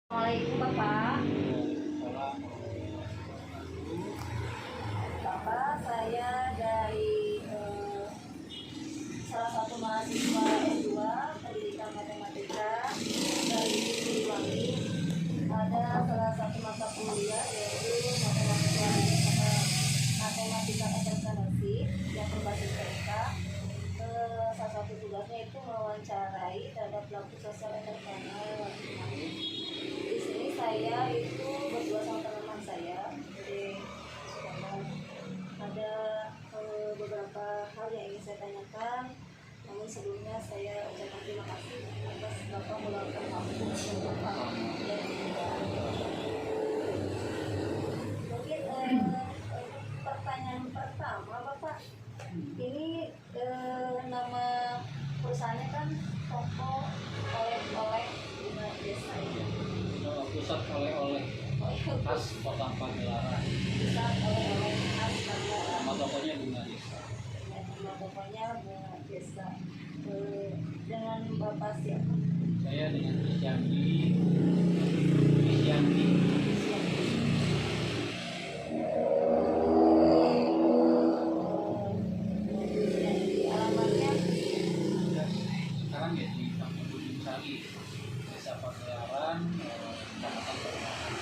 Assalamualaikum Bapak. Bapak, saya dari salah satu mahasiswa S2 Pendidikan Matematika dari Siliwangi. Ada salah satu mata kuliah yaitu matematika SMK Nasib yang berbasis SMK. Salah satu tugasnya itu mewawancarai terhadap pelaku sosial entrepreneur. Di sini saya itu berdua sama teman saya, jadi ada beberapa hal yang ingin saya tanyakan. Namun sebelumnya saya ucapkan terima kasih atas Bapak meluangkan waktu untuk Bapak. Mungkin pertanyaan pertama Bapak, ini nama perusahaannya kan toko oleh-oleh bunga desa ini. Pusat oleh-oleh khas Kota Pagelaran. Pusat oleh-oleh khas Pagelaran. Nama tokonya Bunga Desa. Nama tokonya Bunga Desa. Dengan Bapak siapa? Saya dengan Kristiandi. Alamatnya Sekarang ya di Kampung Bujung Sari, Desa Pagelaran, Kecamatan Pagelaran.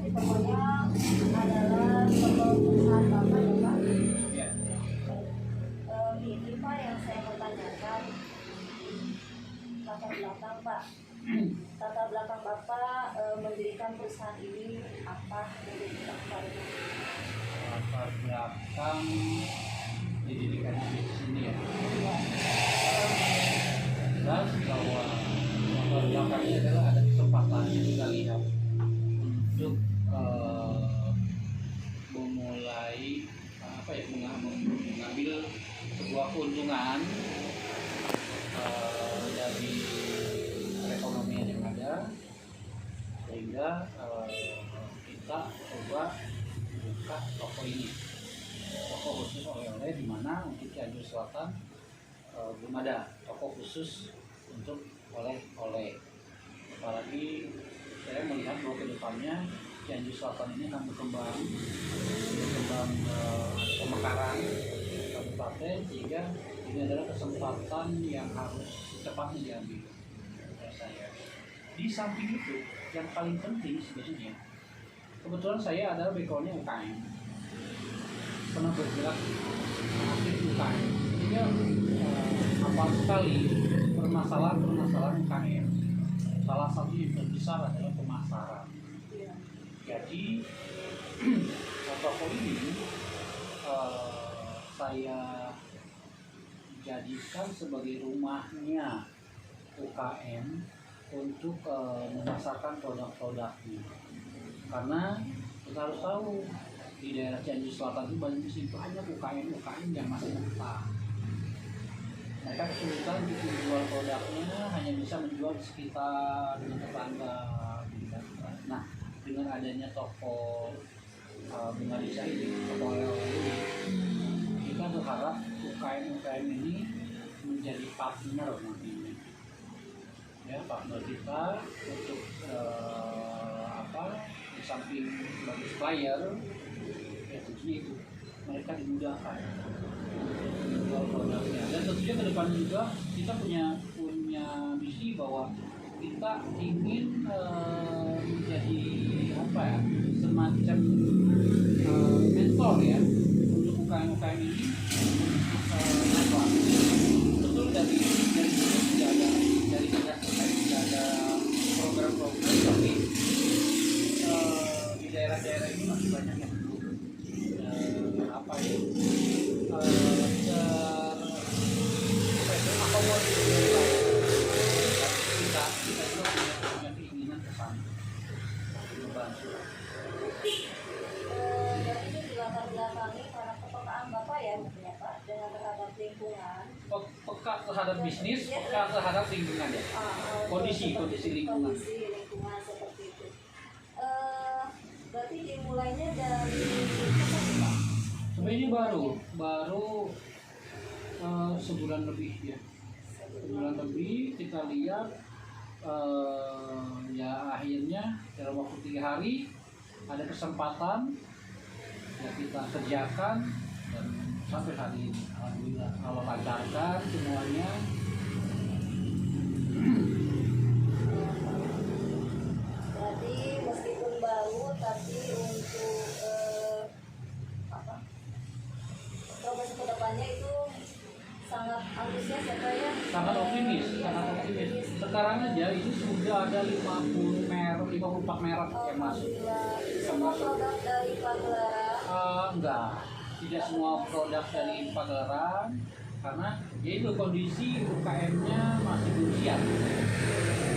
nanti pokoknya adalah perusahaan Bapak ya Pak? Ya. Ini Pak yang saya mau tanyakan latar belakang Pak. Latar belakang Bapak mendirikan perusahaan ini apa mendirikan perusahaan? Latar belakang didirikan di sini ya. Jelas bahwa latar belakangnya adalah ada kesempatan yang kita lihat untuk memulai mengambil sebuah keuntungan dari perekonomian yang ada, sehingga kita coba buka toko ini, toko khusus oleh-oleh, di mana untuk Cianjur Selatan belum ada toko khusus untuk oleh-oleh. Apalagi saya melihat bahwa kedepannya Cianjur Selatan ini akan berkembang pemekaran kabupaten, sehingga ini adalah kesempatan yang harus secepatnya diambil oleh saya. Di samping itu, yang paling penting sebenarnya, kebetulan saya adalah backgroundnya UKM, pernah bergerak aktif UKM, sehingga hafal sekali permasalahan UKM. Salah satu yang terbesar adalah pemasaran. Jadi toko ini saya jadikan sebagai rumahnya UKM untuk memasarkan produk-produknya. Karena kita harus tahu di daerah Cianjur Selatan itu banyak UKM yang masih mentah. Mereka kesulitan untuk menjual produknya, hanya bisa menjual di sekitar tetangga. Nah, dengan adanya toko Bunga Desa ini, toko oleh-oleh ini, kita berharap UKM ini menjadi partner nantinya. Ya, partner kita untuk di samping sebagai supplier, ya tentunya itu mereka dimudahkan menjual produknya. Dan tentunya ke depan juga kita punya misi bahwa kita ingin menjadi semacam mentor ya untuk UKM ini. Betul dari sini tidak ada, dari dinas terkait tidak ada program-program, tapi di daerah-daerah ini masih banyak yang belum kita juga punya keinginan ke sana membantu. Jadi itu dilatar belakangi karena kepekaan Bapak ya mungkin ya Pak dengan terhadap lingkungan. Peka terhadap bisnis, peka terhadap lingkungan ya. Kondisi lingkungan. Kondisi lingkungan seperti itu. Berarti dimulainya dari apa sih Pak? Sebenarnya baru sebulan lebih ya. Sebulan lebih kita lihat ya akhirnya dalam waktu 3 hari ada kesempatan ya kita kerjakan dan sampai hari ini alhamdulillah Allah lancarkan semuanya. Berarti meskipun baru tapi untuk progres kedepannya itu sangat antusias ya Pak ya? Sangat optimis. Sekarang aja ini sudah ada 50 merek, 54 merek yang masuk. Alhamdulillah. Semua produk dari Pagelaran? Enggak, tidak semua produk dari Pagelaran karena yaitu kondisi UKM-nya masih belum siap.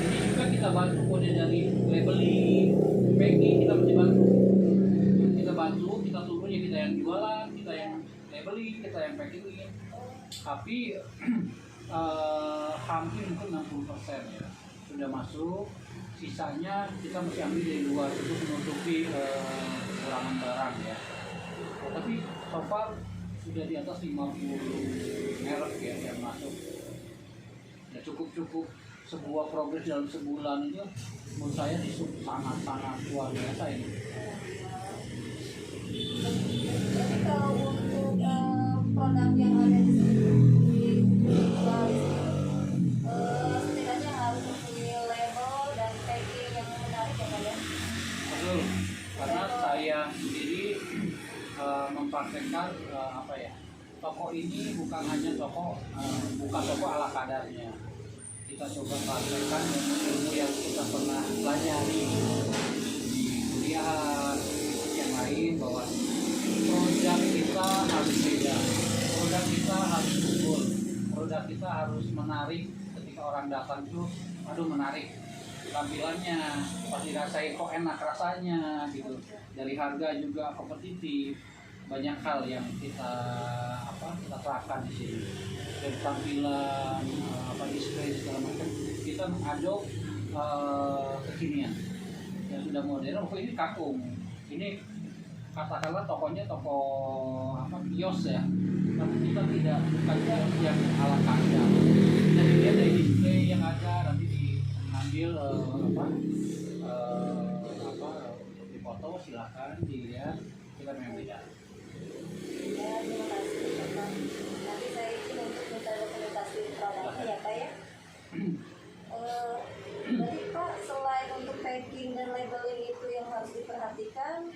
Ini juga kita bantu kode dari labeling, packing kita masih bantu. Kita turun ya kita yang jualan, kita yang labeling, kita yang packaging. Tapi hampir mungkin 60% ya sudah masuk. Sisanya kita mesti ambil dari luar untuk menutupi kekurangan barang ya. Tapi so far sudah di atas 50 merek ya yang masuk. Ya cukup sebuah progres dalam sebulan itu menurut saya sangat luar biasa ini. Jadi kalau untuk produk yang ada di sini setidaknya harus mempunyai label dan packing yang menarik ya Pak ya? Betul, karena saya sendiri mempraktekkan toko ini bukan hanya bukan toko ala kadarnya. Kita coba praktekkan ilmu yang kita pernah pelajari di kuliahan yang lain bahwa produk kita harus beda, produk kita harus unggul, produk kita harus menarik ketika orang datang tuh, aduh menarik tampilannya, pasti rasain kok enak rasanya gitu. Dari harga juga kompetitif, banyak hal yang kita terapkan di sini. Dari tampilan, display segala macam, kita mengadop kekinian yang sudah modern. Oh ini kakung, ini katakanlah tokonya toko kios ya, tapi kita bukan yang ala kadar. Jadi dia dari display yang ada nanti diambil untuk dipoto silakan dilihat, kita memang beda. Ya, terima kasih Pak. Nanti saya izin untuk minta dokumentasi produknya ya Pak ya. Jadi Pak, selain untuk packing dan labeling itu yang harus diperhatikan,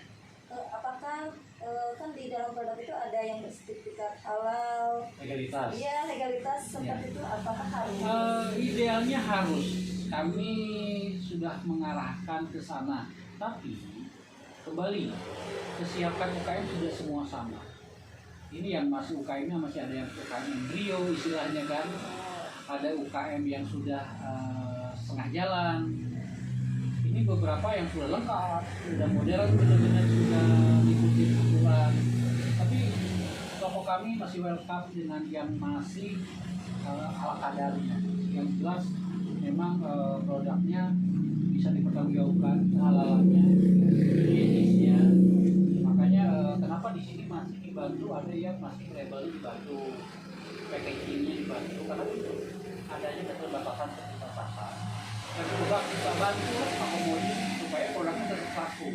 apakah kan di dalam produk itu ada yang bersertifikat halal, Legalitas. iya legalitas seperti itu, apakah harus? Idealnya harus. Kami sudah mengarahkan ke sana, tapi kembali kesiapan UKM sudah semua sama. Ini yang masih UKM-nya masih ada yang UKM embrio istilahnya kan, ada UKM yang sudah setengah jalan. Ini beberapa yang sudah lengkap, sudah modern, benar-benar sudah diikuti aturan. Tapi toko kami masih welcome dengan yang masih ala kadarnya. Yang jelas memang produknya bisa dipertanggungjawabkan halalannya, jenisnya. Makanya kenapa di sini masih dibantu, ada yang masih labelnya dibantu, packagingnya dibantu, karena itu adanya keterbatasan kita pasar. Dan coba kita bantu akomodir supaya produknya tetap laku.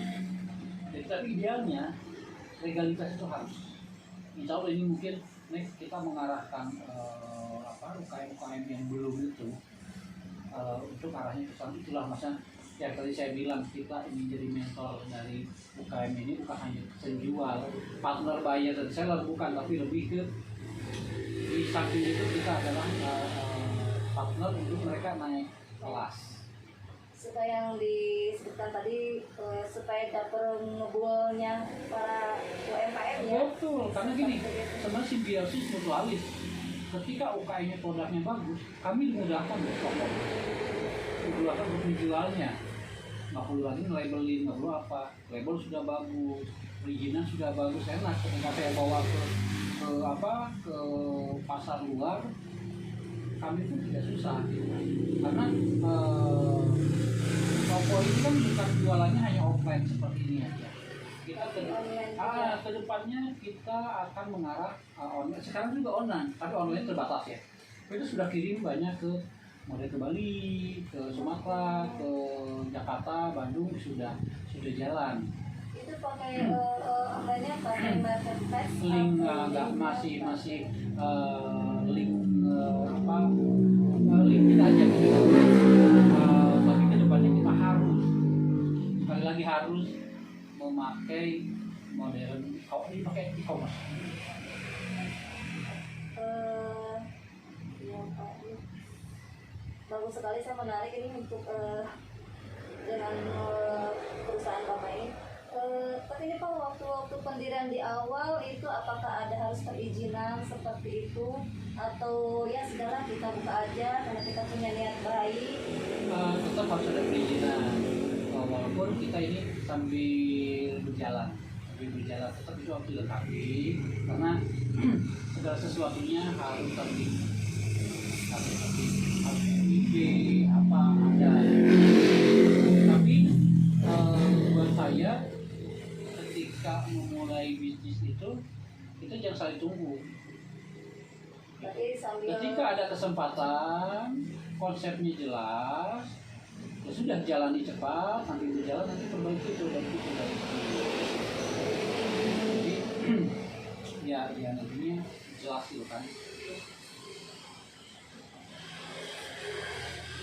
Jadi tapi idealnya legalitas itu harus. Insya Allah ini mungkin next kita mengarahkan UKM-UKM yang belum itu untuk arahnya ke sana. Itulah masa yang tadi saya bilang, kita ingin jadi mentor dari UKM ini, bukan hanya penjual, partner, buyer dan seller, bukan, tapi lebih ke di samping itu kita adalah partner untuk mereka naik kelas. Supaya yang disebutkan tadi supaya dapur ngebualnya para UMKM ya. Betul, karena gini, sebenarnya simbiosis mutualis. Ketika UKM-nya produknya bagus, kami dimudahkan untuk toko, dimudahkan untuk menjualnya. Nggak perlu lagi labeling, nggak perlu apa, label sudah bagus, perizinan sudah bagus, enak. Ketika saya bawa ke pasar luar, kami pun tidak susah gitu. Karena toko ini kan bukan jualannya hanya offline seperti ini aja, kita Tapi online juga. ke depannya kita akan mengarah online. Sekarang juga online, tapi online terbatas ya. Kita sudah kirim banyak ke mulai ke Bali, ke Sumatera, ke Jakarta, Bandung sudah jalan. Itu pakai online-nya pakai marketplace Link atau nggak link masih apa? masih link apa link kita aja gitu. Tapi kedepannya kita harus sekali lagi harus memakai modern. Kalau ini pakai e-commerce. Ya Pak, ini bagus sekali, saya menarik ini untuk dengan perusahaan Bapak ini. Tapi ini Pak, waktu pendirian di awal itu apakah ada harus perizinan seperti itu atau ya sudahlah kita buka aja karena kita punya niat baik? Tetap harus ada perizinan. Walaupun kita ini sambil berjalan tetap itu harus dilengkapi karena segala sesuatunya harus FIP apa ada. Tapi buat saya ketika memulai bisnis itu kita jangan saling tunggu. Berarti sambil Ketika ada kesempatan, konsepnya jelas, ya sudah jalani cepat, nanti berjalan nanti perbaiki itu. Jadi ya nantinya jelas gitu kan.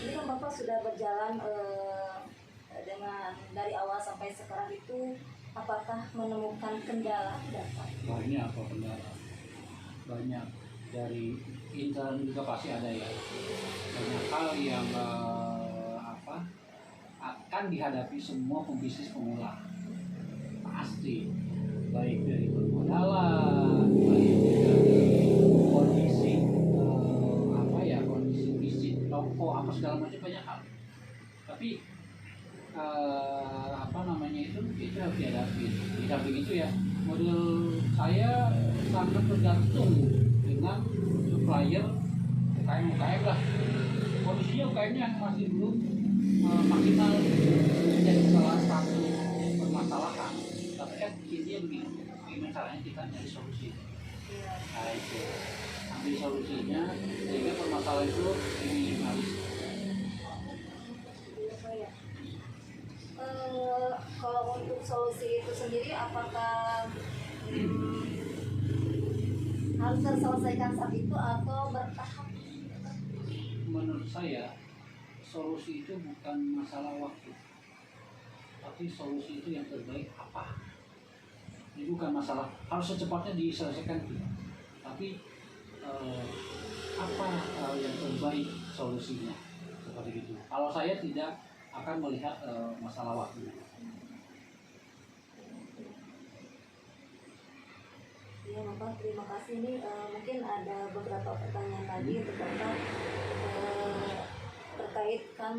ini kan Bapak sudah berjalan dengan dari awal sampai sekarang itu, apakah menemukan kendala Bapak? Banyak kok kendala, banyak dari intern juga pasti ada ya. Banyak hal yang akan dihadapi semua pembisnis pemula pasti, baik dari permodalan, baik dari kondisi kondisi fisik toko apa segala macam, banyak hal. Tapi itu harus dihadapi. Di samping itu ya model saya sangat tergantung dengan supplier UKM lah. Kondisinya UKM-nya masih belum maksimal, menjadi salah satu permasalahan. Tapi kan intinya begini, gimana caranya kita nyari solusi. Nah itu ambil solusinya sehingga permasalahan itu diminimalis. Kalau untuk solusi itu sendiri apakah harus terselesaikan saat itu atau bertahap? Menurut saya solusi itu bukan masalah waktu, tapi solusi itu yang terbaik apa. Ini bukan masalah harus secepatnya diselesaikan tidak, tapi apa yang terbaik solusinya seperti itu. Kalau saya tidak akan melihat masalah waktu. Ya Bapak, terima kasih. Ini mungkin ada beberapa pertanyaan lagi untuk Bapak terkait kan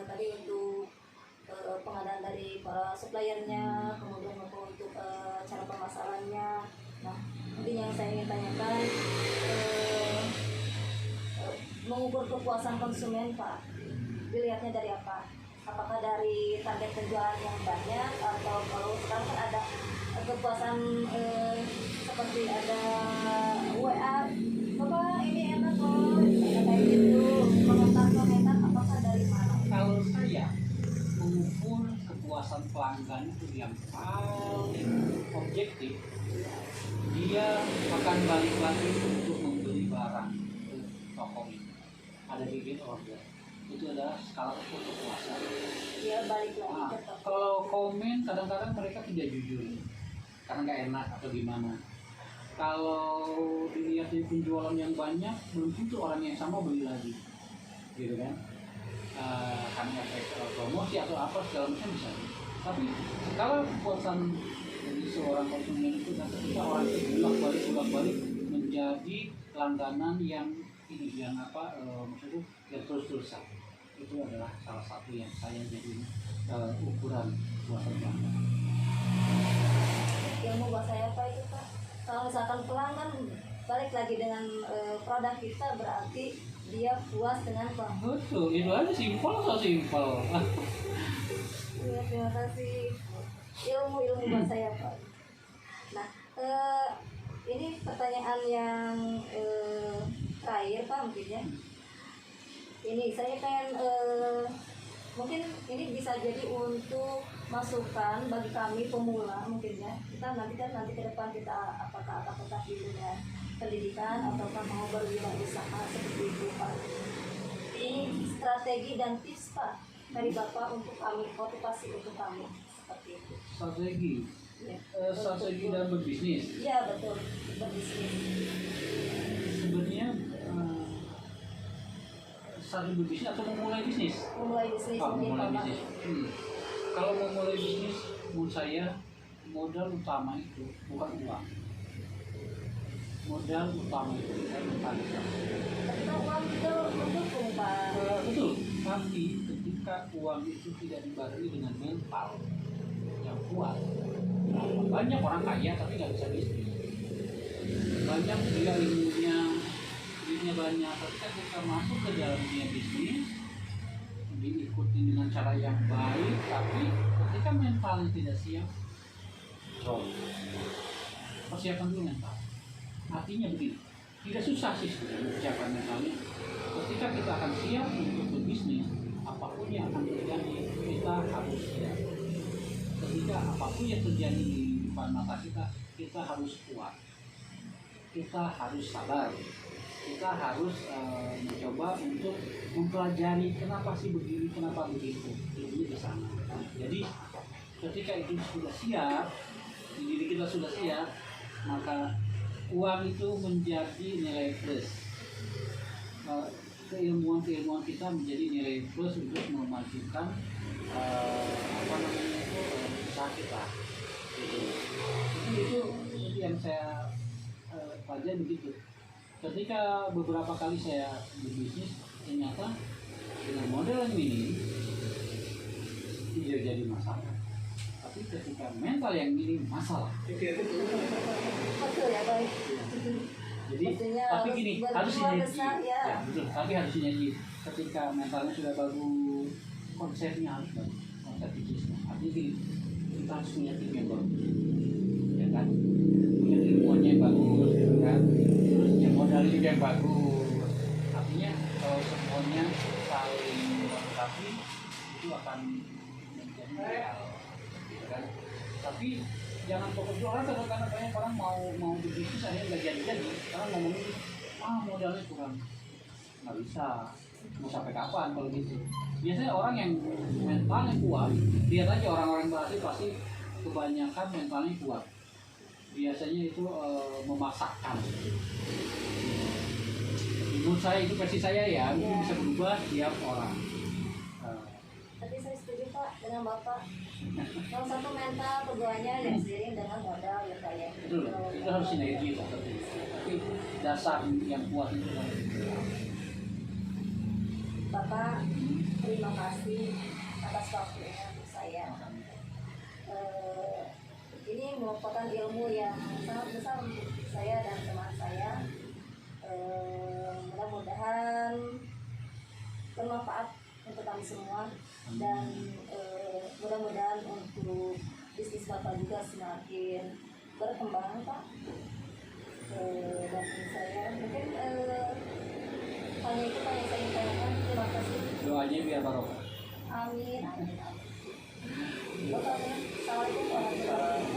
tadi untuk pengadaan dari para suppliernya, kemudian untuk cara pemasarannya. Nah, mungkin yang saya ingin tanyakan mengukur kepuasan konsumen Pak, dilihatnya dari apa? Apakah dari target penjualan yang banyak atau kalau sekarang kan ada kepuasan seperti ada WA, Bapak ini enak kok, kayak gitu, komentar apakah dari mana? Kalau saya mengukur kepuasan pelanggan itu yang paling objektif, dia akan balik lagi untuk membeli barang ke toko ini. Ada repeat order, itu adalah skala ukur kepuasan. Dia balik lagi Nah, ke toko. kalau komen kadang-kadang mereka tidak jujur karena nggak enak atau gimana. Kalau dilihat di penjualan yang banyak, belum tentu orang yang sama beli lagi, gitu kan? Karena efek promosi atau apa segala macam bisa. Tapi kalau kepuasan dari seorang konsumen itu dan ketika orang itu bolak-balik menjadi langganan yang ini maksudnya yang terus-terusan, itu adalah salah satu yang saya jadi ukuran kepuasan pelanggan. Ilmu buat saya apa itu Pak? Kalau misalkan pelanggan balik lagi dengan produk kita, berarti dia puas dengan pelanggan. Betul, itu aja simpel. Iya, terima kasih. ilmu buat saya Pak. Nah, ini pertanyaan yang terakhir Pak mungkin ya. Ini saya pengen mungkin ini bisa jadi untuk masukan bagi kami pemula mungkin ya. Kita nanti ke depan kita apakah akan tetap di dunia pendidikan ataukah mau berwirausaha seperti itu Pak. Ini strategi dan tips Pak dari Bapak untuk kami, motivasi untuk kami seperti itu. Strategi, Ya. strategi dalam berbisnis. Iya betul, berbisnis. Sebenarnya strategi berbisnis atau memulai bisnis? Memulai bisnis Oh, mungkin memulai Bapak. bisnis. Kalau memulai bisnis, menurut saya modal utama itu bukan uang. Modal utama itu adalah mentalitas. Kita uang juga mendukung Pak. Betul, tapi ketika uang itu tidak dibarengi dengan mental yang kuat, banyak orang kaya tapi nggak bisa bisnis. Banyak dia ilmunya, duitnya banyak, tapi ketika masuk ke dalam dunia bisnis, diikuti dengan cara yang baik, tapi ketika mentalnya tidak siap, drop. Persiapan dulu mental. Artinya begini, tidak susah sih sebenarnya persiapan mentalnya. Ketika kita akan siap untuk berbisnis, apapun yang akan terjadi, kita harus siap. Ketika apapun yang terjadi di depan mata kita, kita harus kuat. Kita harus sabar. Kita harus mencoba untuk mempelajari kenapa sih begini, kenapa begitu. Ilmunya di sana. Jadi ketika itu sudah siap, diri kita sudah siap, maka uang itu menjadi nilai plus. Keilmuan kita menjadi nilai plus untuk memajukan usaha kita. Gitu. Itu yang saya pelajari begitu. Ketika beberapa kali saya berbisnis, ternyata dengan modal yang minim tidak jadi masalah. Tapi ketika mental yang minim masalah. Betul ya baik. Jadi Maksudnya tapi gini harus berjiwa sinergi. besar, ya. Ya, betul. Tapi harus sinergi. Ketika mentalnya sudah bagus, konsepnya harus bagus. Konsep bisnisnya. Artinya gini, kita harus punya tim yang bagus, ya kan? Punya ilmuannya yang bagus, ya kan? Terus yang modalnya juga yang bagus. Artinya kalau semuanya saling melengkapi, itu akan menjadi ideal, gitu kan? Tapi jangan fokus dulu, orang kadang-kadang banyak orang mau berbisnis akhirnya nggak jadi karena ngomongin modalnya kurang, nggak bisa, mau sampai kapan kalau gitu. Biasanya orang yang mentalnya kuat, lihat aja orang-orang berhasil pasti kebanyakan mentalnya kuat, biasanya itu memaksakan. Menurut saya itu versi saya ya, mungkin bisa berubah tiap orang. Tapi saya setuju Pak dengan Bapak. Kalau satu mental, keduanya yang seiring dengan modal ya Pak ya. Betul, itu harus sinergi tapi dasar yang kuat itu harus. Bapak, terima kasih atas waktunya untuk saya. Ini merupakan ilmu yang sangat besar untuk saya dan teman saya. Mudah-mudahan bermanfaat untuk kami semua dan mudah-mudahan untuk bisnis Bapak juga semakin berkembang Pak. Dan saya mungkin hanya itu Pak yang saya ingin tanyakan. Terima kasih. Doanya biar barokah. Amin. Amin. Bapak, assalamualaikum warahmatullahi wabarakatuh.